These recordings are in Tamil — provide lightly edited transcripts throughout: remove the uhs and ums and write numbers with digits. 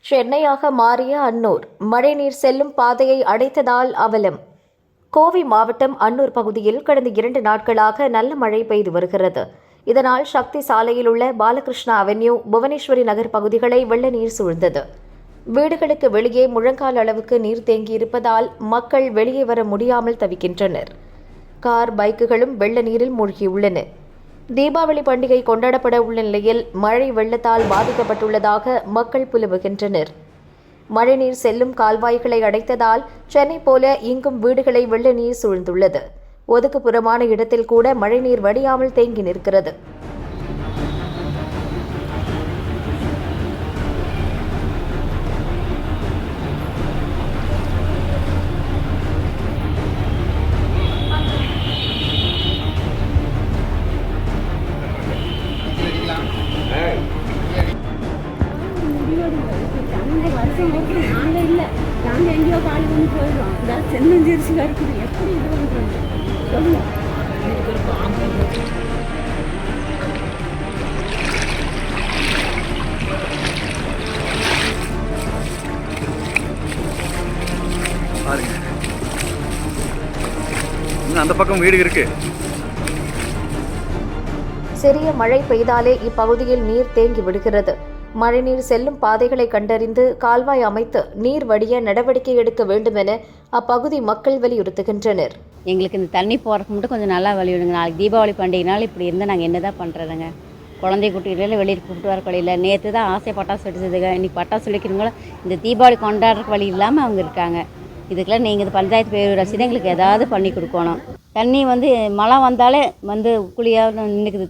சென்னையாக மாறிய அன்னூர் மழைநீர் செல்லும் பாதையை அடைத்ததால் அவலம். கோவை மாவட்டம் அன்னூர் பகுதியில் கடந்த 2 நாட்களாக நல்ல மழை பெய்து வருகிறது. இதனால் சக்தி சாலையில் உள்ள பாலகிருஷ்ணா அவென்யூ, புவனேஸ்வரி நகர் பகுதிகளை வெள்ள நீர் சூழ்ந்தது. வீடுகளுக்கு வெளியே முழங்கால் அளவுக்கு நீர் தேங்கியிருப்பதால் மக்கள் வெளியே வர முடியாமல் தவிக்கின்றனர். கார், பைக்குகளும் வெள்ள நீரில் மூழ்கியுள்ளன. தீபாவளி பண்டிகை கொண்டாடப்பட உள்ள நிலையில் மழை வெள்ளத்தால் பாதிக்கப்பட்டுள்ளதாக மக்கள் புலம்புகின்றனர். மழைநீர் செல்லும் கால்வாய்களை அடைத்ததால் சென்னை போல இங்கும் வீடுகளை வெள்ள நீர் சூழ்ந்துள்ளது. ஒதுக்குப்புறமான இடத்தில் கூட மழைநீர் வடியாமல் தேங்கி நிற்கிறது. நாங்கள் இல்லை, நாங்கள் எங்கேயோ காலி பண்ணி போயிடுறோம். அதாவது சென்னஞ்சரிசியாக இருக்குது. எப்படி இது பண்ணுறது சொல்லுங்க. பாருங்க, அந்த பக்கம் வீடு இருக்கு. சிறிய மழை பெய்தாலே இப்பகுதியில் நீர் தேங்கி விடுகிறது. மழைநீர் செல்லும் பாதைகளை கண்டறிந்து கால்வாய் அமைத்து நீர் வடிய நடவடிக்கை எடுக்க வேண்டும் என அப்பகுதி மக்கள் வலியுறுத்துகின்றனர். எங்களுக்கு இந்த தண்ணி போகிறதுக்கு மட்டும் கொஞ்சம் நல்லா வழிவிடுங்க. நாளைக்கு தீபாவளி பண்டிகைனால இப்படி இருந்தால் நாங்கள் என்ன தான் பண்ணுறதுங்க? குழந்தை குட்டிகளில் வெளியில் கூப்பிட்டு வர வழி இல்லை. நேற்று தான் ஆசை பட்டாசு வெடிச்சதுங்க. இன்றைக்கி பட்டாசு வெடிக்கிறவங்களும் இந்த தீபாவளி கொண்டாடுறதுக்கு வழி இல்லாமல் அவங்க இருக்காங்க. இதுக்கெல்லாம் நீங்கள் இந்த பஞ்சாயத்து பேரூராட்சி தான் எங்களுக்கு ஏதாவது பண்ணி கொடுக்கணும். தண்ணி மழை வந்தாலே குழியாக நின்றுக்குது.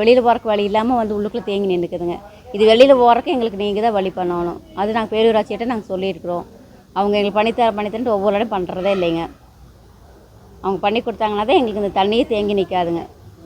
வெளியில் போகிறக்கு வழி இல்லாமல் உள்ளுக்குள்ளே தேங்கி நின்றுக்குதுங்க. இது வெளியில் போகிறக்கு எங்களுக்கு நீங்கள் தான் வழி பண்ணணும். அது நாங்கள் பேரூராட்சிகிட்ட நாங்கள் சொல்லியிருக்கிறோம். அவங்க எங்களுக்கு பண்ணித்தரன்ட்டு ஒவ்வொரு இடம் பண்ணுறதே இல்லைங்க. அவங்க பண்ணி கொடுத்தாங்கன்னா தான் எங்களுக்கு இந்த தண்ணியே தேங்கி நிற்காதுங்க.